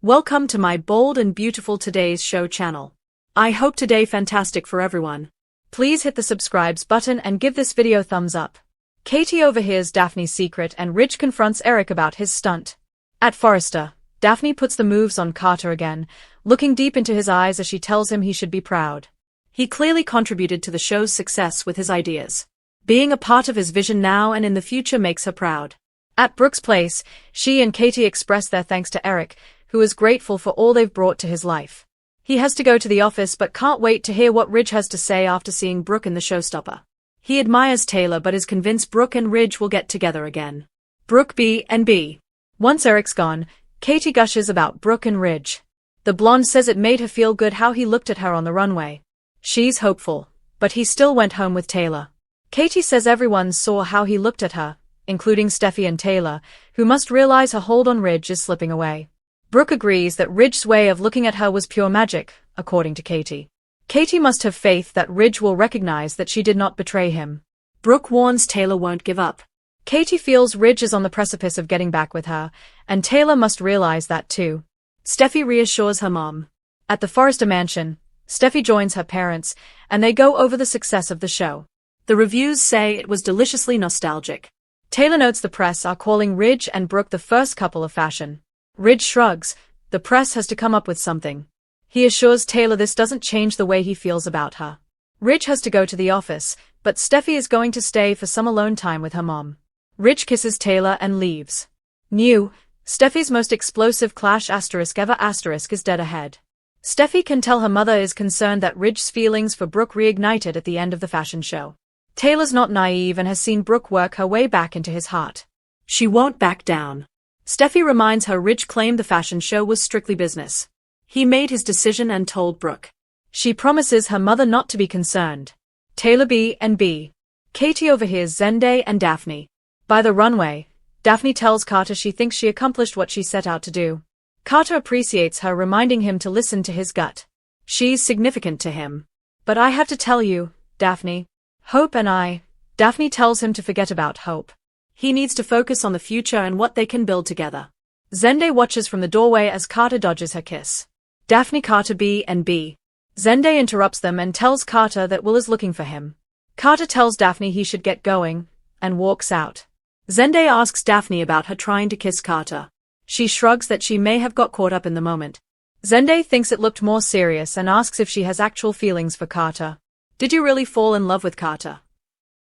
Welcome to my bold and beautiful Today's Show channel. I hope today fantastic for everyone. Please hit the subscribe button and give this video thumbs up. Katie overhears Daphne's secret and Ridge confronts Eric about his stunt. At Forrester, Daphne puts the moves on Carter again, looking deep into his eyes as she tells him he should be proud. He clearly contributed to the show's success with his ideas. Being a part of his vision now and in the future makes her proud. At Brooke's place, she and Katie express their thanks to Eric, who is grateful for all they've brought to his life. He has to go to the office but can't wait to hear what Ridge has to say after seeing Brooke in the showstopper. He admires Taylor but is convinced Brooke and Ridge will get together again. Brooke B&B. Once Eric's gone, Katie gushes about Brooke and Ridge. The blonde says it made her feel good how he looked at her on the runway. She's hopeful, but he still went home with Taylor. Katie says everyone saw how he looked at her, including Steffy and Taylor, who must realize her hold on Ridge is slipping away. Brooke agrees that Ridge's way of looking at her was pure magic, according to Katie. Katie must have faith that Ridge will recognize that she did not betray him. Brooke warns Taylor won't give up. Katie feels Ridge is on the precipice of getting back with her, and Taylor must realize that too. Steffy reassures her mom. At the Forrester mansion, Steffy joins her parents, and they go over the success of the show. The reviews say it was deliciously nostalgic. Taylor notes the press are calling Ridge and Brooke the first couple of fashion. Ridge shrugs. The press has to come up with something. He assures Taylor this doesn't change the way he feels about her. Ridge has to go to the office, but Steffy is going to stay for some alone time with her mom. Ridge kisses Taylor and leaves. New, Steffy's most explosive clash ever is dead ahead. Steffy can tell her mother is concerned that Ridge's feelings for Brooke reignited at the end of the fashion show. Taylor's not naive and has seen Brooke work her way back into his heart. She won't back down. Steffy reminds her Ridge claimed the fashion show was strictly business. He made his decision and told Brooke. She promises her mother not to be concerned. Taylor B&B. Katie overhears Zende and Daphne. By the runway, Daphne tells Carter she thinks she accomplished what she set out to do. Carter appreciates her, reminding him to listen to his gut. She's significant to him. But I have to tell you, Daphne. Hope and I. Daphne tells him to forget about Hope. He needs to focus on the future and what they can build together. Zende watches from the doorway as Carter dodges her kiss. Daphne Carter B&B. Zende interrupts them and tells Carter that Will is looking for him. Carter tells Daphne he should get going, and walks out. Zende asks Daphne about her trying to kiss Carter. She shrugs that she may have got caught up in the moment. Zende thinks it looked more serious and asks if she has actual feelings for Carter. Did you really fall in love with Carter?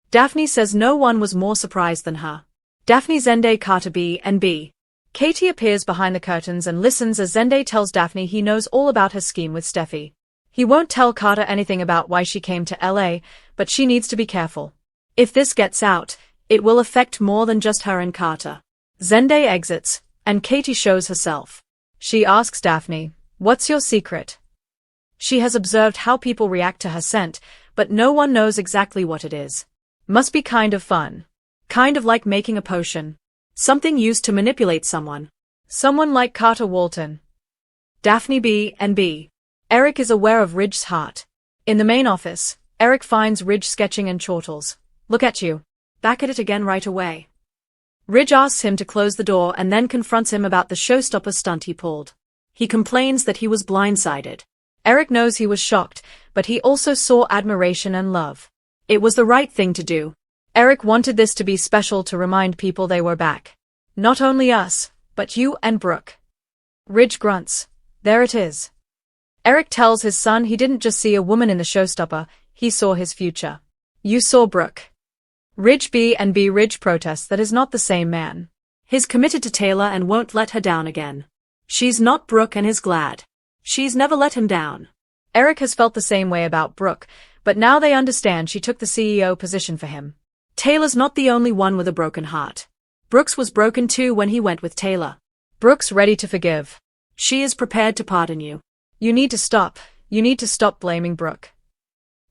Daphne says no one was more surprised than her. Daphne Zende Carter B&B. Katie appears behind the curtains and listens as Zende tells Daphne he knows all about her scheme with Steffy. He won't tell Carter anything about why she came to LA, but she needs to be careful. If this gets out, it will affect more than just her and Carter. Zende exits, and Katie shows herself. She asks Daphne, "What's your secret?" She has observed how people react to her scent, but no one knows exactly what it is. Must be kind of fun. Kind of like making a potion. Something used to manipulate someone. Someone like Carter Walton. Daphne B&B. Eric is aware of Ridge's heart. In the main office, Eric finds Ridge sketching and chortles. Look at you. Back at it again right away. Ridge asks him to close the door and then confronts him about the showstopper stunt he pulled. He complains that he was blindsided. Eric knows he was shocked, but he also saw admiration and love. It was the right thing to do. Eric wanted this to be special to remind people they were back. Not only us, but you and Brooke. Ridge grunts. There it is. Eric tells his son he didn't just see a woman in the showstopper, he saw his future. You saw Brooke. Ridge B&B. Ridge protests that is not the same man. He's committed to Taylor and won't let her down again. She's not Brooke and is glad. She's never let him down. Eric has felt the same way about Brooke, but now they understand she took the CEO position for him. Taylor's not the only one with a broken heart. Brooke's was broken too when he went with Taylor. Brooke's ready to forgive. She is prepared to pardon you. You need to stop blaming Brooke.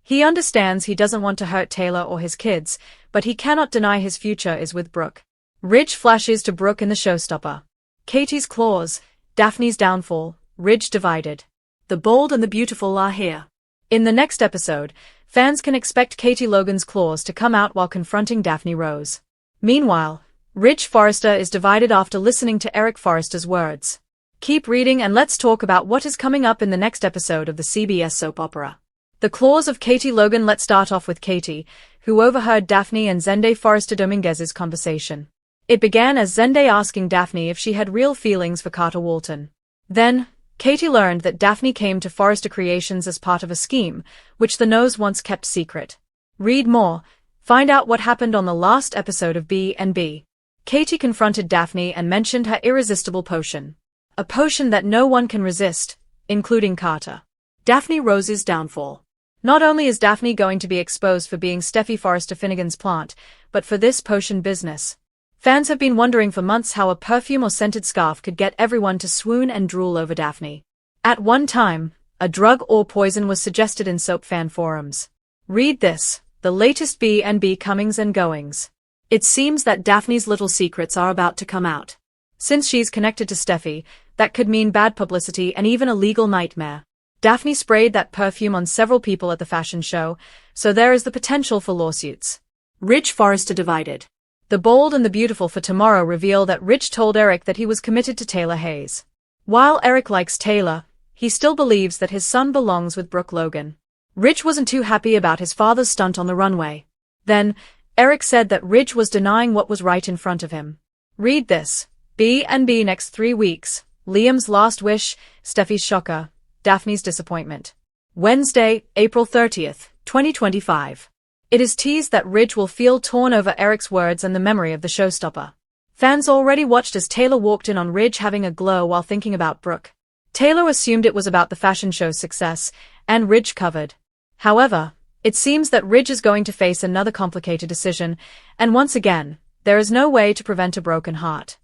He understands he doesn't want to hurt Taylor or his kids, but he cannot deny his future is with Brooke. Ridge flashes to Brooke in the showstopper. Katie's claws, Daphne's downfall, Ridge divided. The bold and the beautiful are here. In the next episode, fans can expect Katie Logan's claws to come out while confronting Daphne Rose. Meanwhile, Ridge Forrester is divided after listening to Eric Forrester's words. Keep reading and let's talk about what is coming up in the next episode of the CBS soap opera. The Claws of Katie Logan. Let's start off with Katie, who overheard Daphne and Zende Forrester Dominguez's conversation. It began as Zende asking Daphne if she had real feelings for Carter Walton. Then, Katie learned that Daphne came to Forrester Creations as part of a scheme, which the Nose once kept secret. Read more. Find out what happened on the last episode of B&B. Katie confronted Daphne and mentioned her irresistible potion. A potion that no one can resist, including Carter. Daphne Rose's downfall. Not only is Daphne going to be exposed for being Steffy Forrester Finnegan's plant, but for this potion business. Fans have been wondering for months how a perfume or scented scarf could get everyone to swoon and drool over Daphne. At one time, a drug or poison was suggested in soap fan forums. Read this, the latest B&B comings and goings. It seems that Daphne's little secrets are about to come out. Since she's connected to Steffy, that could mean bad publicity and even a legal nightmare. Daphne sprayed that perfume on several people at the fashion show, so there is the potential for lawsuits. Rich Forrester divided. The Bold and the Beautiful for tomorrow reveal that Rich told Eric that he was committed to Taylor Hayes. While Eric likes Taylor, he still believes that his son belongs with Brooke Logan. Rich wasn't too happy about his father's stunt on the runway. Then, Eric said that Rich was denying what was right in front of him. Read this. B&B next 3 weeks. Liam's last wish, Steffi's shocker, Daphne's disappointment. Wednesday, April 30th, 2025. It is teased that Ridge will feel torn over Eric's words and the memory of the showstopper. Fans already watched as Taylor walked in on Ridge having a glow while thinking about Brooke. Taylor assumed it was about the fashion show's success, and Ridge covered. However, it seems that Ridge is going to face another complicated decision, and once again, there is no way to prevent a broken heart.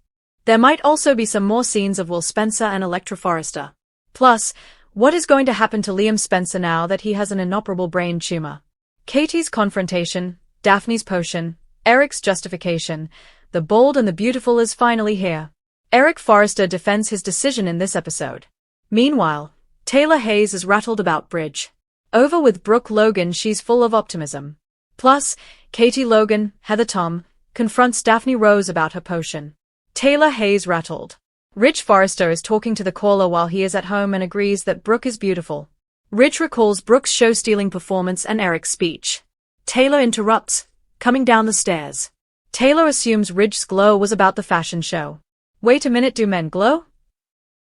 There might also be some more scenes of Will Spencer and Electra Forrester. Plus, what is going to happen to Liam Spencer now that he has an inoperable brain tumor? Katie's confrontation, Daphne's potion, Eric's justification, the Bold and the Beautiful is finally here. Eric Forrester defends his decision in this episode. Meanwhile, Taylor Hayes is rattled about Bridge. Over with Brooke Logan, she's full of optimism. Plus, Katie Logan, Heather Tom, confronts Daphne Rose about her potion. Taylor Hayes rattled. Rich Forrester is talking to the caller while he is at home and agrees that Brooke is beautiful. Rich recalls Brooke's show-stealing performance and Eric's speech. Taylor interrupts, coming down the stairs. Taylor assumes Ridge's glow was about the fashion show. Wait a minute, do men glow?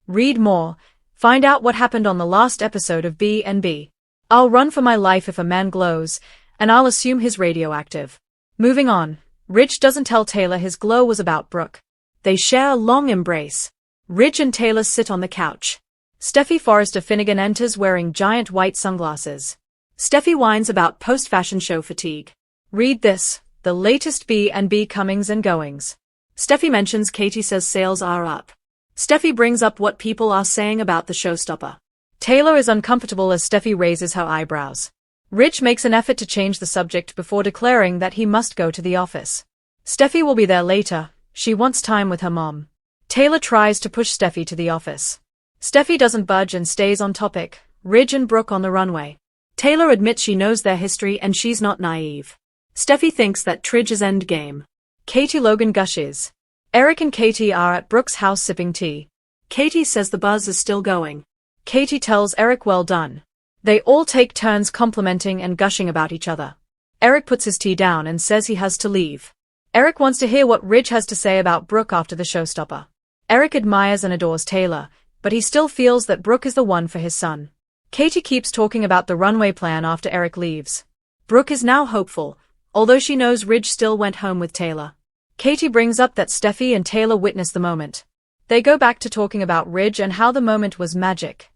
Read more. Find out what happened on the last episode of B&B. I'll run for my life if a man glows, and I'll assume he's radioactive. Moving on, Ridge doesn't tell Taylor his glow was about Brooke. They share a long embrace. Ridge and Taylor sit on the couch. Steffy Forrester Finnegan enters wearing giant white sunglasses. Steffy whines about post-fashion show fatigue. Read this, the latest B&B comings and goings. Steffy mentions Katie says sales are up. Steffy brings up what people are saying about the showstopper. Taylor is uncomfortable as Steffy raises her eyebrows. Rich makes an effort to change the subject before declaring that he must go to the office. Steffy will be there later, she wants time with her mom. Taylor tries to push Steffy to the office. Steffy doesn't budge and stays on topic, Ridge and Brooke on the runway. Taylor admits she knows their history and she's not naive. Steffy thinks that Tridge is endgame. Katie Logan gushes. Eric and Katie are at Brooke's house sipping tea. Katie says the buzz is still going. Katie tells Eric well done. They all take turns complimenting and gushing about each other. Eric puts his tea down and says he has to leave. Eric wants to hear what Ridge has to say about Brooke after the showstopper. Eric admires and adores Taylor, but he still feels that Brooke is the one for his son. Katie keeps talking about the runway plan after Eric leaves. Brooke is now hopeful, although she knows Ridge still went home with Taylor. Katie brings up that Steffy and Taylor witnessed the moment. They go back to talking about Ridge and how the moment was magic.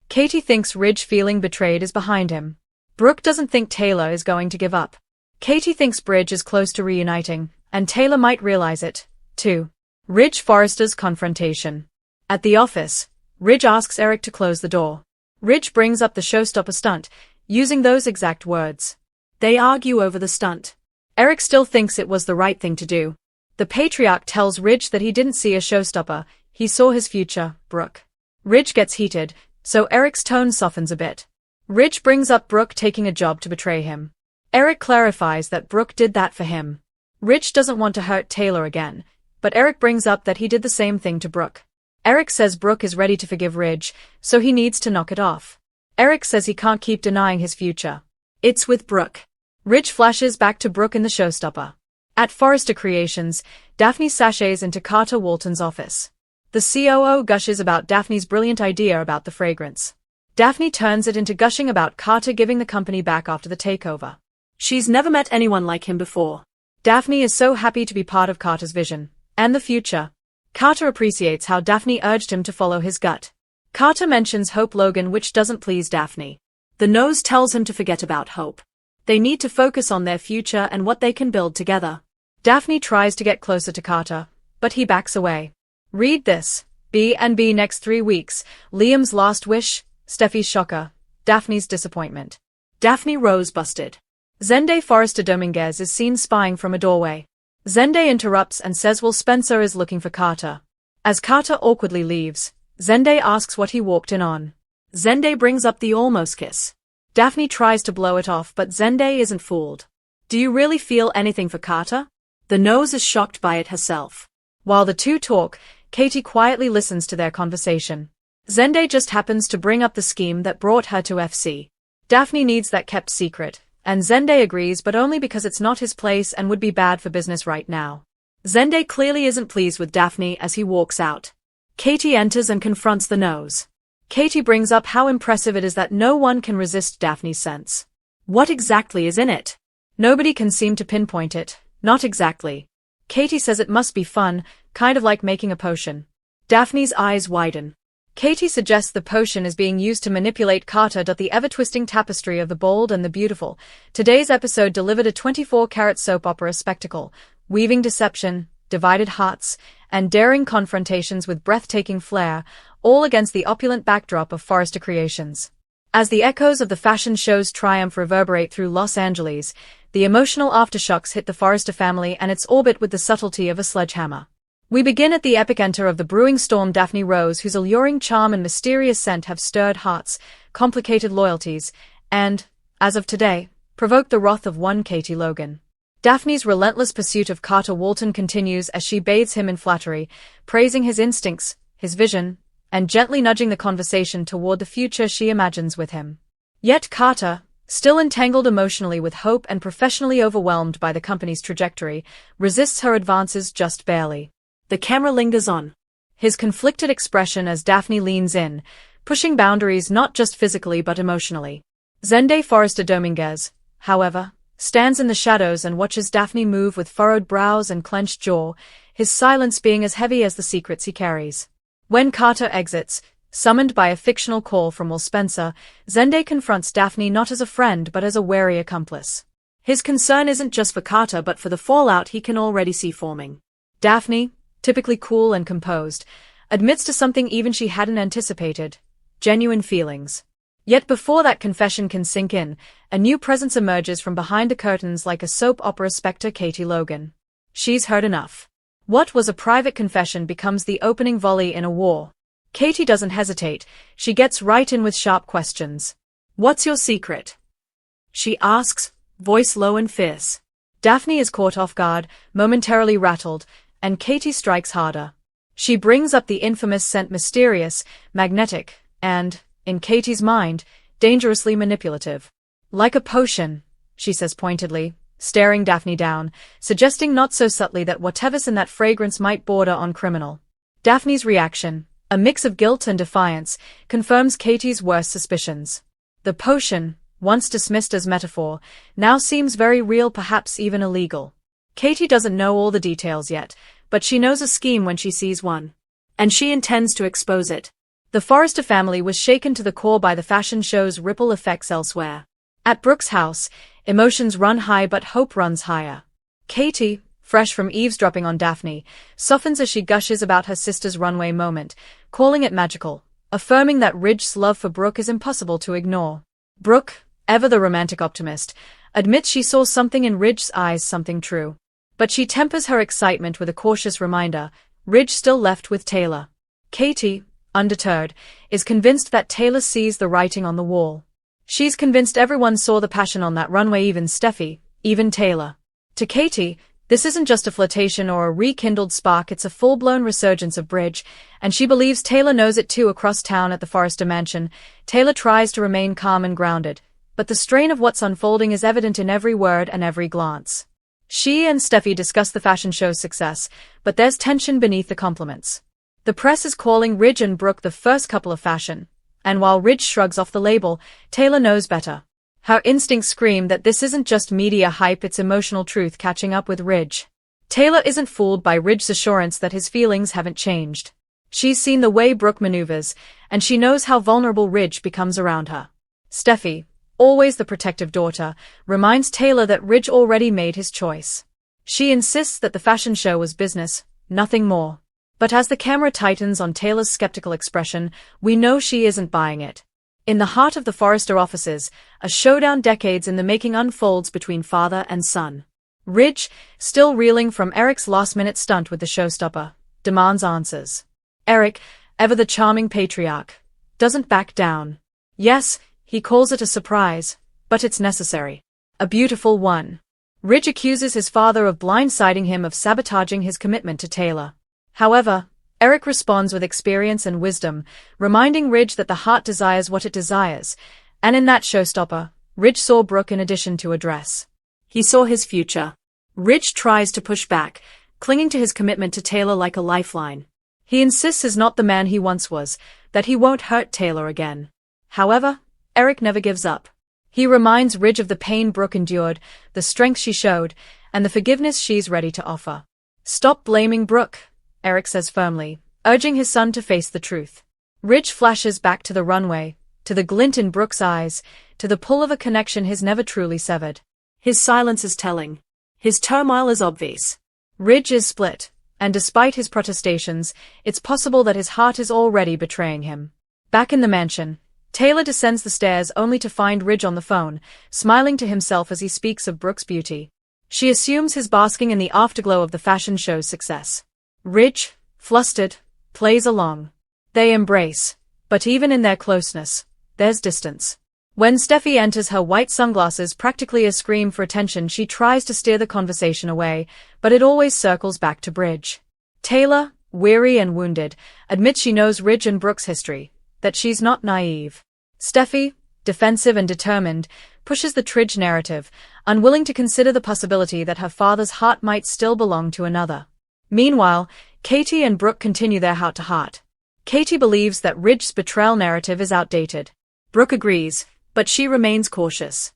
Katie thinks Ridge feeling betrayed is behind him. Brooke doesn't think Taylor is going to give up. Katie thinks Bridge is close to reuniting, and Taylor might realize it, too. Ridge Forrester's confrontation. At the office, Ridge asks Eric to close the door. Ridge brings up the showstopper stunt, using those exact words. They argue over the stunt. Eric still thinks it was the right thing to do. The patriarch tells Ridge that he didn't see a showstopper, he saw his future, Brooke. Ridge gets heated, so Eric's tone softens a bit. Ridge brings up Brooke taking a job to betray him. Eric clarifies that Brooke did that for him. Ridge doesn't want to hurt Taylor again, but Eric brings up that he did the same thing to Brooke. Eric says Brooke is ready to forgive Ridge, so he needs to knock it off. Eric says he can't keep denying his future. It's with Brooke. Ridge flashes back to Brooke in the showstopper. At Forrester Creations, Daphne sashays into Carter Walton's office. The COO gushes about Daphne's brilliant idea about the fragrance. Daphne turns it into gushing about Carter giving the company back after the takeover. She's never met anyone like him before. Daphne is so happy to be part of Carter's vision and the future. Carter appreciates how Daphne urged him to follow his gut. Carter mentions Hope Logan, which doesn't please Daphne. The nose tells him to forget about Hope. They need to focus on their future and what they can build together. Daphne tries to get closer to Carter, but he backs away. Read this. B&B next 3 weeks. Liam's last wish, Steffi's shocker, Daphne's disappointment. Daphne Rose busted. Zende Forrester Dominguez is seen spying from a doorway. Zende interrupts and says Will Spencer is looking for Carter. As Carter awkwardly leaves, Zende asks what he walked in on. Zende brings up the almost kiss. Daphne tries to blow it off, but Zende isn't fooled. Do you really feel anything for Carter? The nose is shocked by it herself. While the two talk, Katie quietly listens to their conversation. Zende just happens to bring up the scheme that brought her to FC. Daphne needs that kept secret, and Zende agrees, but only because it's not his place and would be bad for business right now. Zende clearly isn't pleased with Daphne as he walks out. Katie enters and confronts the nose. Katie brings up how impressive it is that no one can resist Daphne's sense. What exactly is in it? Nobody can seem to pinpoint it, not exactly. Katie says it must be fun, kind of like making a potion. Daphne's eyes widen. Katie suggests the potion is being used to manipulate Carter. The ever-twisting tapestry of the bold and the beautiful. Today's episode delivered a 24-karat soap opera spectacle, weaving deception, divided hearts, and daring confrontations with breathtaking flair, all against the opulent backdrop of Forrester Creations. As the echoes of the fashion show's triumph reverberate through Los Angeles, the emotional aftershocks hit the Forrester family and its orbit with the subtlety of a sledgehammer. We begin at the epicenter of the brewing storm. Daphne Rose, whose alluring charm and mysterious scent have stirred hearts, complicated loyalties, and, as of today, provoked the wrath of one Katie Logan. Daphne's relentless pursuit of Carter Walton continues as she bathes him in flattery, praising his instincts, his vision, and gently nudging the conversation toward the future she imagines with him. Yet Carter, still entangled emotionally with Hope and professionally overwhelmed by the company's trajectory, resists her advances just barely. The camera lingers on his conflicted expression as Daphne leans in, pushing boundaries not just physically but emotionally. Zende Forrester Dominguez, however, stands in the shadows and watches Daphne move with furrowed brows and clenched jaw, his silence being as heavy as the secrets he carries. When Carter exits, summoned by a fictional call from Will Spencer, Zende confronts Daphne not as a friend but as a wary accomplice. His concern isn't just for Carter but for the fallout he can already see forming. Daphne, typically cool and composed, admits to something even she hadn't anticipated: genuine feelings. Yet before that confession can sink in, a new presence emerges from behind the curtains like a soap opera spectre: Katie Logan. She's heard enough. What was a private confession becomes the opening volley in a war. Katie doesn't hesitate, she gets right in with sharp questions. "What's your secret?" she asks, voice low and fierce. Daphne is caught off guard, momentarily rattled, and Katie strikes harder. She brings up the infamous scent: mysterious, magnetic, and, in Katie's mind, dangerously manipulative. "Like a potion," she says pointedly, staring Daphne down, suggesting not so subtly that whatever's in that fragrance might border on criminal. Daphne's reaction, a mix of guilt and defiance, confirms Katie's worst suspicions. The potion, once dismissed as metaphor, now seems very real, perhaps even illegal. Katie doesn't know all the details yet, but she knows a scheme when she sees one. And she intends to expose it. The Forrester family was shaken to the core by the fashion show's ripple effects elsewhere. At Brooke's house, emotions run high but hope runs higher. Katie, fresh from eavesdropping on Daphne, softens as she gushes about her sister's runway moment, calling it magical, affirming that Ridge's love for Brooke is impossible to ignore. Brooke, ever the romantic optimist, admits she saw something in Ridge's eyes, something true. But she tempers her excitement with a cautious reminder: Ridge still left with Taylor. Katie, undeterred, is convinced that Taylor sees the writing on the wall. She's convinced everyone saw the passion on that runway, even Steffi, even Taylor. To Katie, This isn't just a flirtation or a rekindled spark, it's a full-blown resurgence of Bridge, and she believes Taylor knows it too. Across town at the Forrester mansion, Taylor tries to remain calm and grounded, but the strain of what's unfolding is evident in every word and every glance. She and Steffy discuss the fashion show's success, but there's tension beneath the compliments. The press is calling Ridge and Brooke the first couple of fashion, and while Ridge shrugs off the label, Taylor knows better. Her instincts scream that this isn't just media hype, it's emotional truth catching up with Ridge. Taylor isn't fooled by Ridge's assurance that his feelings haven't changed. She's seen the way Brooke maneuvers, and she knows how vulnerable Ridge becomes around her. Steffy, always the protective daughter, reminds Taylor that Ridge already made his choice. She insists that the fashion show was business, nothing more. But as the camera tightens on Taylor's skeptical expression, we know she isn't buying it. In the heart of the Forrester offices, a showdown decades in the making unfolds between father and son. Ridge, still reeling from Eric's last-minute stunt with the showstopper, demands answers. Eric, ever the charming patriarch, doesn't back down. Yes, he calls it a surprise, but it's necessary. A beautiful one. Ridge accuses his father of blindsiding him, of sabotaging his commitment to Taylor. However, Eric responds with experience and wisdom, reminding Ridge that the heart desires what it desires, and in that showstopper, Ridge saw Brooke in addition to a dress. He saw his future. Ridge tries to push back, clinging to his commitment to Taylor like a lifeline. He insists he's not the man he once was, that he won't hurt Taylor again. However, Eric never gives up. He reminds Ridge of the pain Brooke endured, the strength she showed, and the forgiveness she's ready to offer. Stop blaming Brooke, Eric says firmly, urging his son to face the truth. Ridge flashes back to the runway, to the glint in Brooke's eyes, to the pull of a connection he's never truly severed. His silence is telling. His turmoil is obvious. Ridge is split, and despite his protestations, it's possible that his heart is already betraying him. Back in the mansion, Taylor descends the stairs only to find Ridge on the phone, smiling to himself as he speaks of Brooke's beauty. She assumes he's basking in the afterglow of the fashion show's success. Ridge, flustered, plays along. They embrace, but even in their closeness, there's distance. When Steffi enters, her white sunglasses practically a scream for attention, she tries to steer the conversation away, but it always circles back to Bridge. Taylor, weary and wounded, admits she knows Ridge and Brooke's history, that she's not naive. Steffi, defensive and determined, pushes the Tridge narrative, unwilling to consider the possibility that her father's heart might still belong to another. Meanwhile, Katie and Brooke continue their heart-to-heart. Katie believes that Ridge's betrayal narrative is outdated. Brooke agrees, but she remains cautious.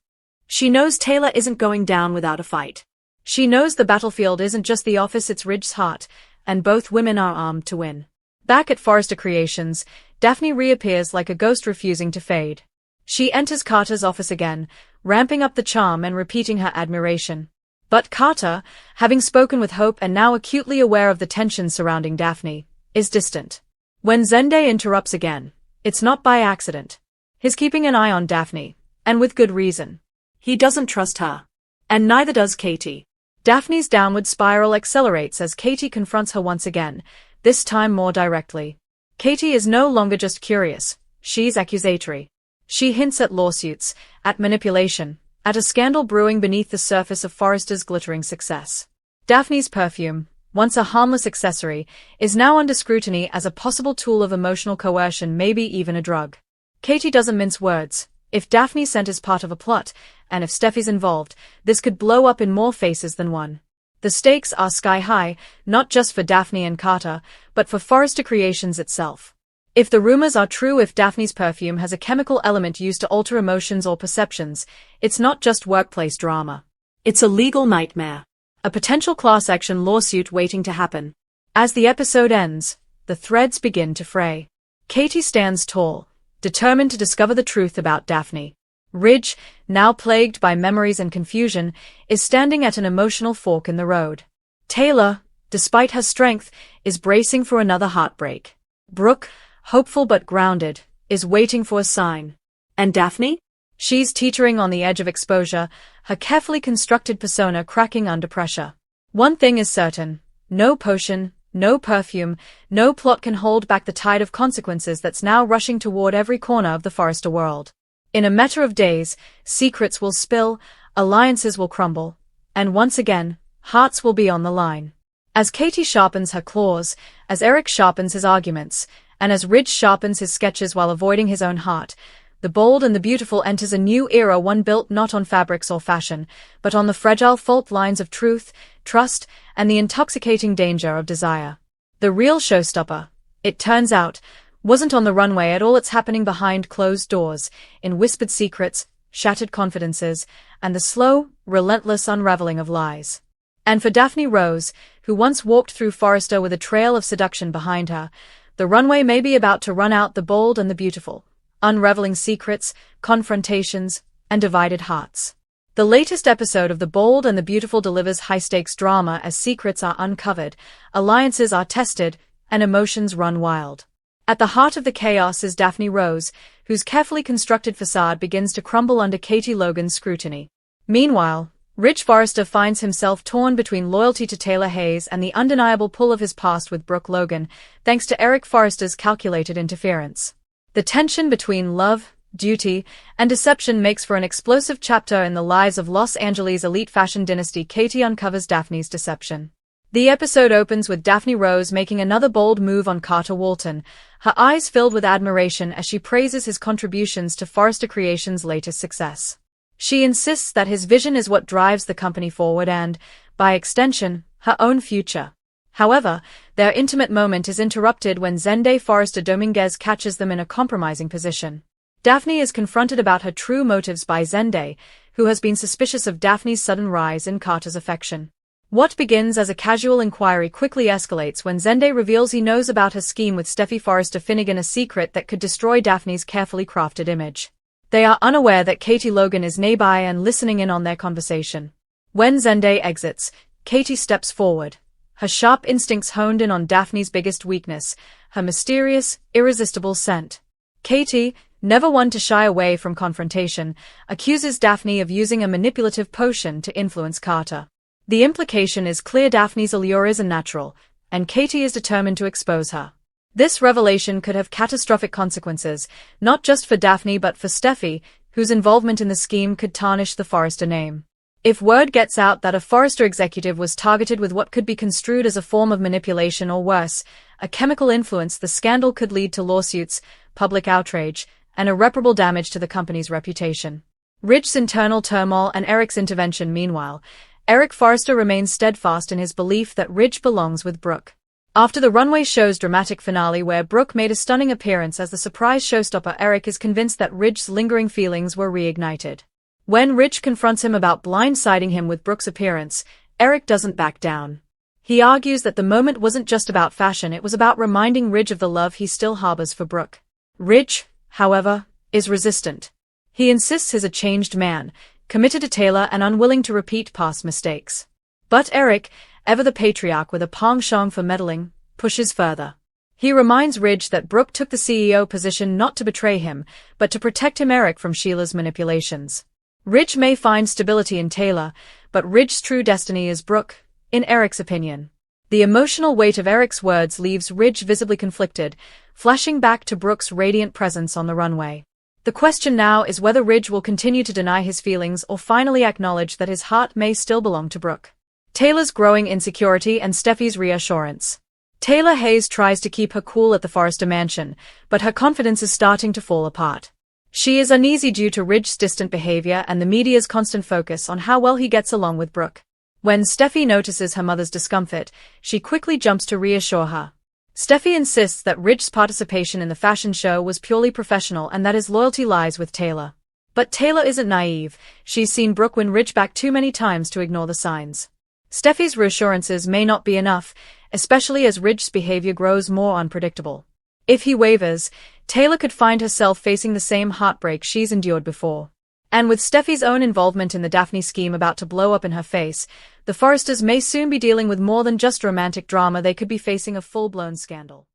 She knows Taylor isn't going down without a fight. She knows the battlefield isn't just the office, it's Ridge's heart, and both women are armed to win. Back at Forrester Creations, Daphne reappears like a ghost refusing to fade. She enters Carter's office again, ramping up the charm and repeating her admiration. But Carter, having spoken with Hope and now acutely aware of the tension surrounding Daphne, is distant. When Zende interrupts again, it's not by accident. He's keeping an eye on Daphne, and with good reason. He doesn't trust her. And neither does Katie. Daphne's downward spiral accelerates as Katie confronts her once again, this time more directly. Katie is no longer just curious, she's accusatory. She hints at lawsuits, at manipulation, at a scandal brewing beneath the surface of Forrester's glittering success. Daphne's perfume, once a harmless accessory, is now under scrutiny as a possible tool of emotional coercion, maybe even a drug. Katie doesn't mince words. If Daphne's scent is part of a plot, and if Steffi's involved, this could blow up in more faces than one. The stakes are sky high, not just for Daphne and Carter, but for Forrester Creations itself. If the rumors are true, if Daphne's perfume has a chemical element used to alter emotions or perceptions, it's not just workplace drama. It's a legal nightmare. A potential class action lawsuit waiting to happen. As the episode ends, the threads begin to fray. Katie stands tall, determined to discover the truth about Daphne. Ridge, now plagued by memories and confusion, is standing at an emotional fork in the road. Taylor, despite her strength, is bracing for another heartbreak. Brooke, hopeful but grounded, is waiting for a sign. And Daphne? She's teetering on the edge of exposure, her carefully constructed persona cracking under pressure. One thing is certain, no potion, no perfume, no plot can hold back the tide of consequences that's now rushing toward every corner of the Forrester world. In a matter of days, secrets will spill, alliances will crumble, and once again, Hearts will be on the line. As Katie sharpens her claws, as Eric sharpens his arguments, and as Ridge sharpens his sketches while avoiding his own heart, The Bold and the Beautiful enters a new era, one built not on fabrics or fashion, but on the fragile fault lines of truth, trust, and the intoxicating danger of desire. The real showstopper, it turns out, wasn't on the runway at all. It's happening behind closed doors, in whispered secrets, shattered confidences, and the slow, relentless unraveling of lies. And for Daphne Rose, who once walked through Forrester with a trail of seduction behind her, the runway may be about to run out. The Bold and the Beautiful, unraveling secrets, confrontations, and divided hearts. The latest episode of The Bold and the Beautiful delivers high-stakes drama as secrets are uncovered, alliances are tested, and emotions run wild. At the heart of the chaos is Daphne Rose, whose carefully constructed facade begins to crumble under Katie Logan's scrutiny. Meanwhile, Ridge Forrester finds himself torn between loyalty to Taylor Hayes and the undeniable pull of his past with Brooke Logan, thanks to Eric Forrester's calculated interference. The tension between love, duty, and deception makes for an explosive chapter in the lives of Los Angeles' elite fashion dynasty. Katie uncovers Daphne's deception. The episode opens with Daphne Rose making another bold move on Carter Walton, her eyes filled with admiration as she praises his contributions to Forrester Creations' latest success. She insists that his vision is what drives the company forward and, by extension, her own future. However, their intimate moment is interrupted when Zende Forrester Dominguez catches them in a compromising position. Daphne is confronted about her true motives by Zende, who has been suspicious of Daphne's sudden rise in Carter's affection. What begins as a casual inquiry quickly escalates when Zende reveals he knows about her scheme with Steffy Forrester Finnegan, a secret that could destroy Daphne's carefully crafted image. They are unaware that Katie Logan is nearby and listening in on their conversation. When Zende exits, Katie steps forward, her sharp instincts honed in on Daphne's biggest weakness, her mysterious, irresistible scent. Katie, never one to shy away from confrontation, accuses Daphne of using a manipulative potion to influence Carter. The implication is clear: Daphne's allure isn't natural, and Katie is determined to expose her. This revelation could have catastrophic consequences, not just for Daphne but for Steffy, whose involvement in the scheme could tarnish the Forrester name. If word gets out that a Forrester executive was targeted with what could be construed as a form of manipulation or worse, a chemical influence, the scandal could lead to lawsuits, public outrage, and irreparable damage to the company's reputation. Ridge's internal turmoil and Eric's intervention. Meanwhile, Eric Forrester remains steadfast in his belief that Ridge belongs with Brooke. After the Runway show's dramatic finale where Brooke made a stunning appearance as the surprise showstopper, Eric is convinced that Ridge's lingering feelings were reignited. When Ridge confronts him about blindsiding him with Brooke's appearance, Eric doesn't back down. He argues that the moment wasn't just about fashion, it was about reminding Ridge of the love he still harbors for Brooke. Ridge, however, is resistant. He insists he's a changed man, committed to Taylor and unwilling to repeat past mistakes. But Eric, ever the patriarch with a penchant for meddling, pushes further. He reminds Ridge that Brooke took the CEO position not to betray him, but to protect him, Eric, from Sheila's manipulations. Ridge may find stability in Taylor, but Ridge's true destiny is Brooke, in Eric's opinion. The emotional weight of Eric's words leaves Ridge visibly conflicted, flashing back to Brooke's radiant presence on the runway. The question now is whether Ridge will continue to deny his feelings or finally acknowledge that his heart may still belong to Brooke. Taylor's growing insecurity and Steffy's reassurance. Taylor Hayes tries to keep her cool at the Forrester mansion, but her confidence is starting to fall apart. She is uneasy due to Ridge's distant behavior and the media's constant focus on how well he gets along with Brooke. When Steffy notices her mother's discomfort, she quickly jumps to reassure her. Steffy insists that Ridge's participation in the fashion show was purely professional and that his loyalty lies with Taylor. But Taylor isn't naive. She's seen Brooke win Ridge back too many times to ignore the signs. Steffy's reassurances may not be enough, especially as Ridge's behavior grows more unpredictable. If he wavers, Taylor could find herself facing the same heartbreak she's endured before. And with Steffy's own involvement in the Daphne scheme about to blow up in her face, the Forresters may soon be dealing with more than just romantic drama. They could be facing a full-blown scandal.